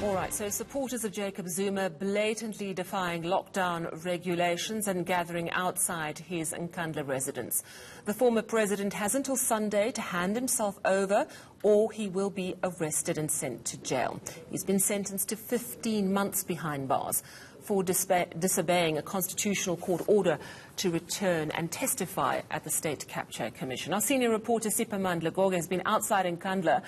All right, so supporters of Jacob Zuma blatantly defying lockdown regulations and gathering outside his Nkandla residence. The former president has until Sunday to hand himself over or he will be arrested and sent to jail. He's been sentenced to 15 months behind bars for disobeying a constitutional court order to return and testify at the State Capture Commission. Our senior reporter Siphamandla Goge has been outside Nkandla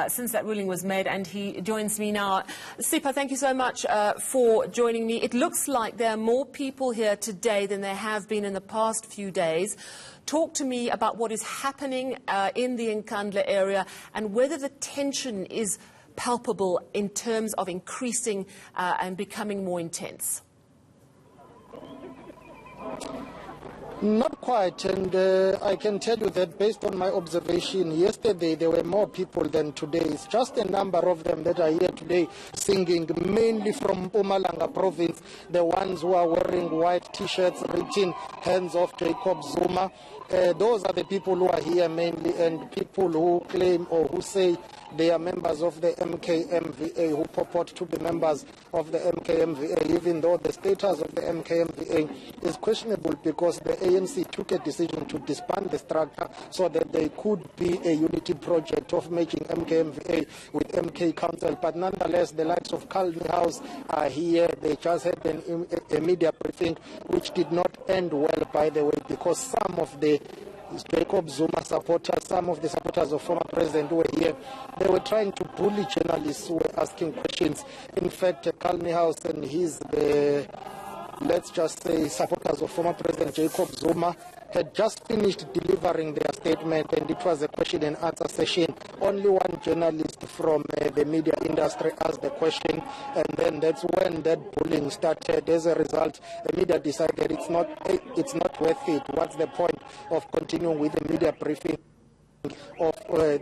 since that ruling was made, and he joins me now. Sipha, thank you so much for joining me. It looks like there are more people here today than there have been in the past few days. Talk to me about what is happening in the Nkandla area and whether the tension is palpable in terms of increasing and becoming more intense. Not quite, and I can tell you that based on my observation, yesterday there were more people than today. It's just a number of them that are here today singing, mainly from Mpumalanga province, the ones who are wearing white T-shirts written "Hands off Jacob Zuma." Those are the people who are here mainly, and people who claim or who say they are members of the MKMVA, who purport to be members of the MKMVA, even though the status of the MKMVA is questionable because the ANC took a decision to disband the structure so that there could be a unity project of making MKMVA with MK Council. But nonetheless, the likes of Kalni House are here. They just had a media briefing which did not end well, by the way, because some of the Jacob Zuma supporters, some of the supporters of former president who were here, they were trying to bully journalists who were asking questions. In fact, Kalni House and his, let's just say, supporters of former president Jacob Zuma had just finished delivering their statement, and it was a question and answer session. Only one journalist from the media industry asked the question, and then that's when that bullying started. As a result, the media decided it's not worth it. What's the point of continuing with the media briefing of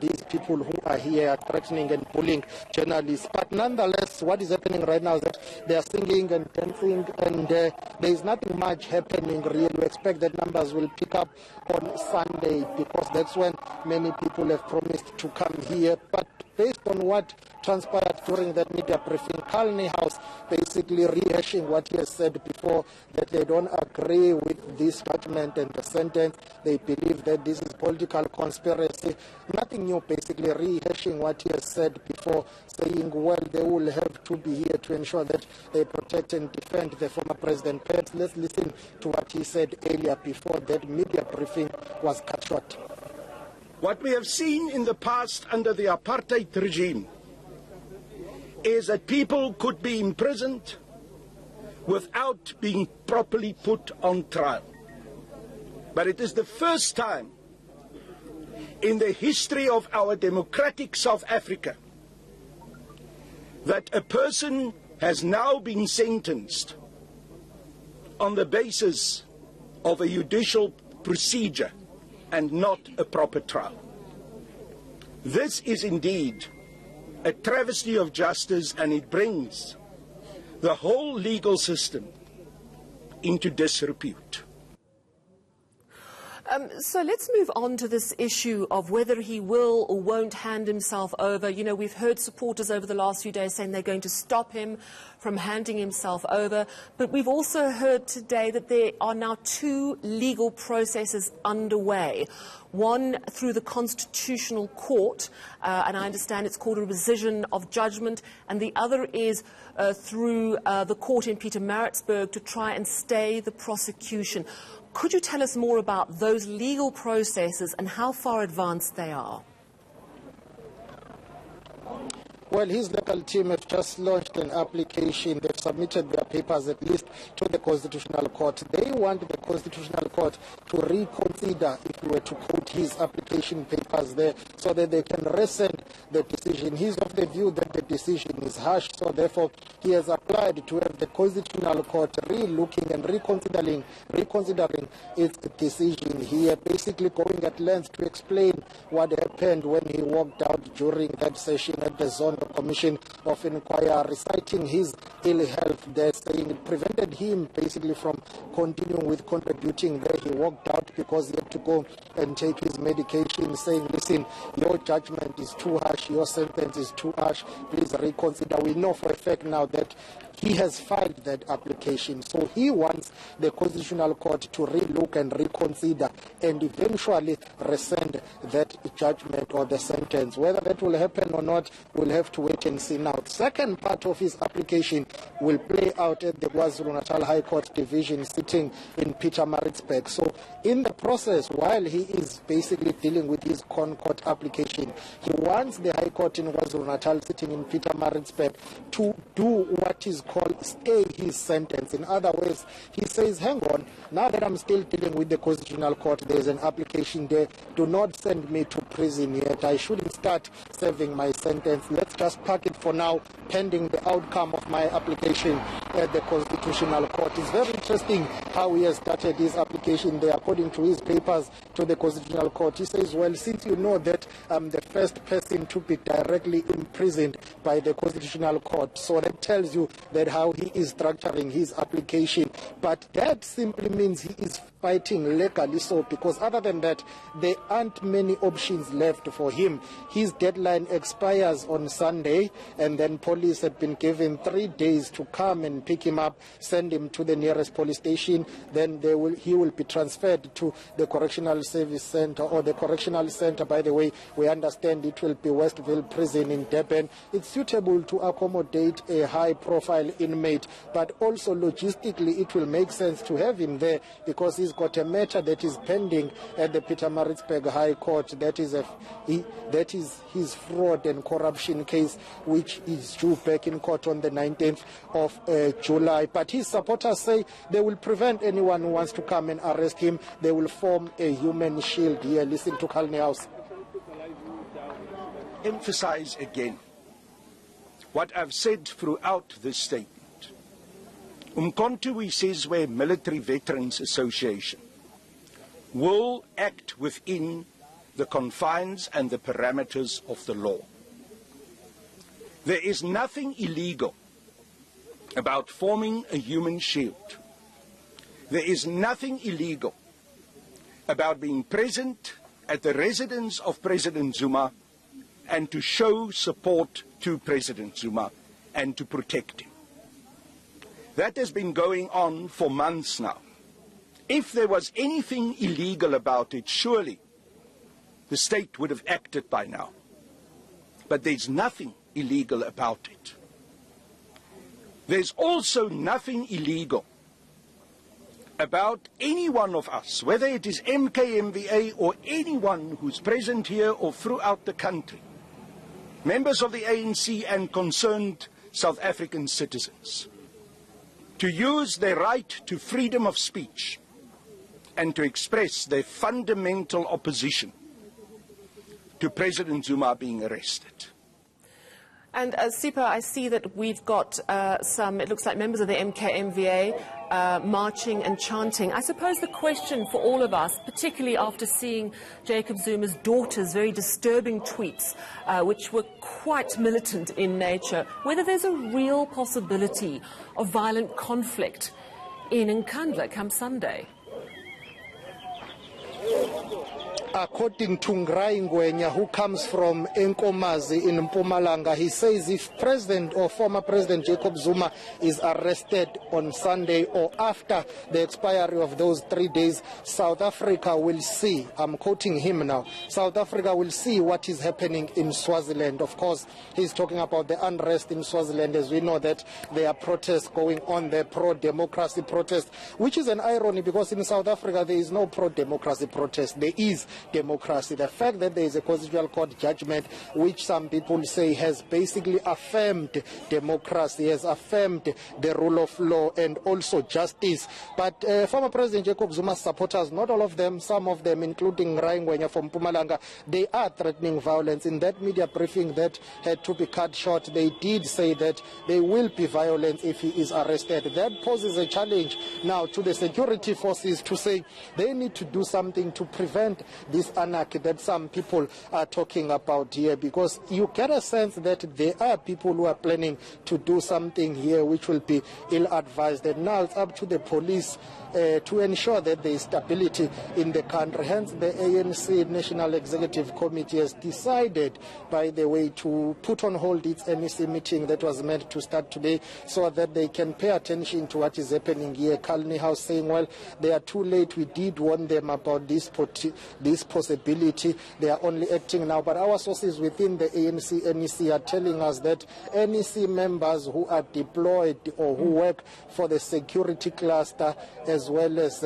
these people who are here threatening and bullying journalists? But nonetheless, what is happening right now is that they are singing and dancing, and there is nothing much happening really. We expect that numbers will pick up on Sunday because that's when many people have promised to come here. But based on what transpired during that media briefing, Kalni House basically rehashing what he has said before, that they don't agree with this judgment and the sentence. They believe that this is political conspiracy. Nothing new, basically rehashing what he has said before, saying, well, they will have to be here to ensure that they protect and defend the former president. Perhaps let's listen to what he said earlier before that media briefing was cut short. What we have seen in the past under the apartheid regime is that people could be imprisoned without being properly put on trial. But it is the first time in the history of our democratic South Africa that a person has now been sentenced on the basis of a judicial procedure and not a proper trial. This is indeed a travesty of justice, and it brings the whole legal system into disrepute. So let's move on to this issue of whether he will or won't hand himself over. You know, we've heard supporters over the last few days saying they're going to stop him from handing himself over. But we've also heard today that there are now two legal processes underway. One through the Constitutional Court, and I understand it's called a rescission of judgment, and the other is through the court in Pietermaritzburg to try and stay the prosecution. Could you tell us more about those legal processes and how far advanced they are? Well, his legal team have just launched an application. They've submitted their papers at least to the Constitutional Court. They want the Constitutional Court to reconsider, if we were to quote his application papers there, so that they can rescind the decision. He's of the view that the decision is harsh, so therefore he has applied to have the Constitutional Court re-looking and reconsidering its decision here, basically going at length to explain what happened when he walked out during that session at the zone the Commission of Inquiry, citing his ill health. They're saying it prevented him basically from continuing with contributing there. He walked out because he had to go and take his medication, saying, listen, your judgment is too harsh, your sentence is too harsh, please reconsider. We know for a fact now that he has filed that application. So he wants the Constitutional Court to relook and reconsider and eventually rescind that judgment or the sentence. Whether that will happen or not, we'll have to wait and see now. The second part of his application will play out at the KwaZulu-Natal High Court Division sitting in Pietermaritzburg. So in the process, while he is basically dealing with his Concord application, he wants the High Court in KwaZulu-Natal sitting in Pietermaritzburg to do what is called stay his sentence. In other words, he says, hang on, now that I'm still dealing with the Constitutional Court, there's an application there, do not send me to prison yet. I shouldn't start serving my sentence. Let's just park it for now, pending the outcome of my application at the Constitutional Court. It's very interesting how he has started his application there. According to his papers to the Constitutional Court, he says, well, since you know that I'm the first person to be directly imprisoned by the Constitutional Court, so that tells you that how he is structuring his application. But that simply means he is fighting legally, so because other than that, there aren't many options left for him. His deadline expires on Sunday, and then police have been given 3 days to come and pick him up, send him to the nearest police station. Then he will be transferred to the Correctional Service Center, or the Correctional Center, by the way, we understand it will be Westville Prison in Durban. It's suitable to accommodate a high-profile inmate, but also logistically it will make sense to have him there because he's got a matter that is pending at the Pietermaritzburg High Court. That is his fraud and corruption case, which is due back in court on the 19th of July. But his supporters say they will prevent anyone who wants to come and arrest him. They will form a human shield here. Listen to Kalni House. Emphasize again what I've said throughout this statement. Umkhonto Sizwe Military Veterans Association will act within the confines and the parameters of the law. There is nothing illegal about forming a human shield. There is nothing illegal about being present at the residence of President Zuma and to show support to President Zuma and to protect him. That has been going on for months now. If there was anything illegal about it, surely the state would have acted by now. But there's nothing illegal about it. There's also nothing illegal about any one of us, whether it is MKMVA or anyone who's present here or throughout the country, members of the ANC and concerned South African citizens, to use their right to freedom of speech and to express their fundamental opposition to President Zuma being arrested. And Sipha, I see that we've got it looks like members of the MKMVA marching and chanting. I suppose the question for all of us, particularly after seeing Jacob Zuma's daughter's very disturbing tweets, which were quite militant in nature, whether there's a real possibility of violent conflict in Nkandla come Sunday. According to Ngwenya, who comes from Enkomazi in Mpumalanga, he says if President or former President Jacob Zuma is arrested on Sunday or after the expiry of those 3 days, South Africa will see, I'm quoting him now, South Africa will see what is happening in Swaziland. Of course, he's talking about the unrest in Swaziland, as we know that there are protests going on there, pro-democracy protests, which is an irony because in South Africa there is no pro-democracy protest. There is democracy. The fact that there is a Constitutional Court judgment which some people say has basically affirmed democracy, has affirmed the rule of law and also justice. But former President Jacob Zuma's supporters, not all of them, some of them, including Ngwenya from Mpumalanga, they are threatening violence. In that media briefing that had to be cut short, they did say that there will be violence if he is arrested. That poses a challenge now to the security forces to say they need to do something to prevent this anarchy that some people are talking about here, because you get a sense that there are people who are planning to do something here which will be ill-advised. And now it's up to the police to ensure that there is stability in the country. Hence, the ANC National Executive Committee has decided, by the way, to put on hold its NEC meeting that was meant to start today, so that they can pay attention to what is happening here. Kalni House saying, well, they are too late. We did warn them about this possibility. They are only acting now. But our sources within the ANC NEC are telling us that NEC members who are deployed or who work for the security cluster as well as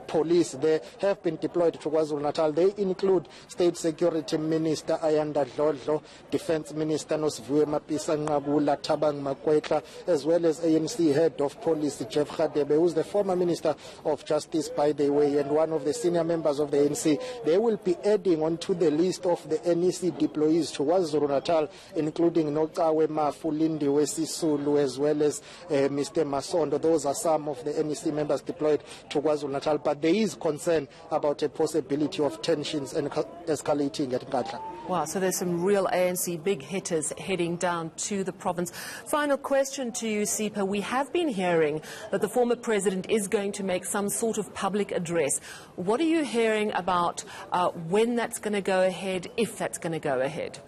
police, they have been deployed to KwaZulu-Natal. They include State Security Minister Ayanda Dlodlo, Defense Minister Nosiviwe Mapisa-Nqabula, Thabang Makwetla, as well as ANC Head of Police Jeff Radebe, who is the former Minister of Justice, by the way, and one of the senior members of the ANC. They will be adding onto the list of the NEC deployees to KwaZulu-Natal, including Nokawe Mafulindi Wesisulu, as well as Mr. Masondo. Those are some of the NEC members deployed to KwaZulu-Natal, but there is concern about a possibility of tensions and escalating at Nkandla. Wow, so there's some real ANC big hitters heading down to the province. Final question to you, Sipha. We have been hearing that the former president is going to make some sort of public address. What are you hearing about when that's going to go ahead, if that's going to go ahead?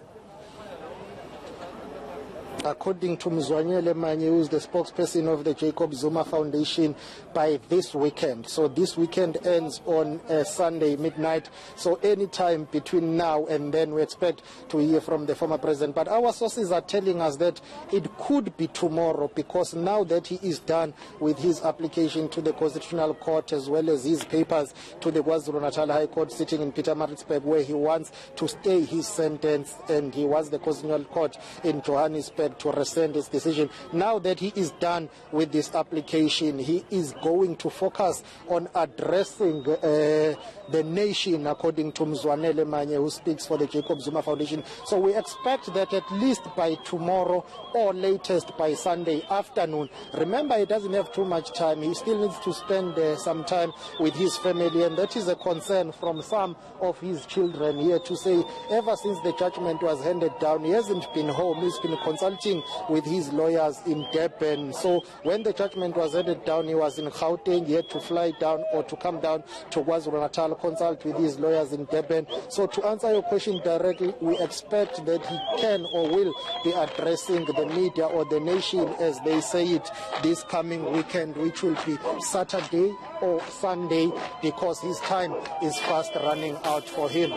According to Mzwanyele Manye, who is the spokesperson of the Jacob Zuma Foundation, by this weekend. So this weekend ends on Sunday midnight. So any time between now and then we expect to hear from the former president. But our sources are telling us that it could be tomorrow, because now that he is done with his application to the Constitutional Court as well as his papers to the KwaZulu-Natal High Court sitting in Pietermaritzburg, where he wants to stay his sentence, and he wants the Constitutional Court in Johannesburg to rescind his decision. Now that he is done with this application, he is going to focus on addressing the nation, according to Mzwanele Manye, who speaks for the Jacob Zuma Foundation. So we expect that at least by tomorrow or latest by Sunday afternoon. Remember, he doesn't have too much time. He still needs to spend some time with his family, and that is a concern from some of his children here, to say ever since the judgment was handed down, he hasn't been home. He's been consulting with his lawyers in Durban. So when the judgment was handed down, he was in Gauteng. He had to fly down or to come down to KwaZulu-Natal, consult with his lawyers in Durban. So to answer your question directly, we expect that he can or will be addressing the media or the nation, as they say it, this coming weekend, which will be Saturday or Sunday, because his time is fast running out for him.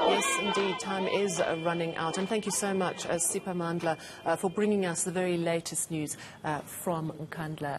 Yes, indeed, time is running out. And thank you so much, Siphamandla, for bringing us the very latest news from Nkandla.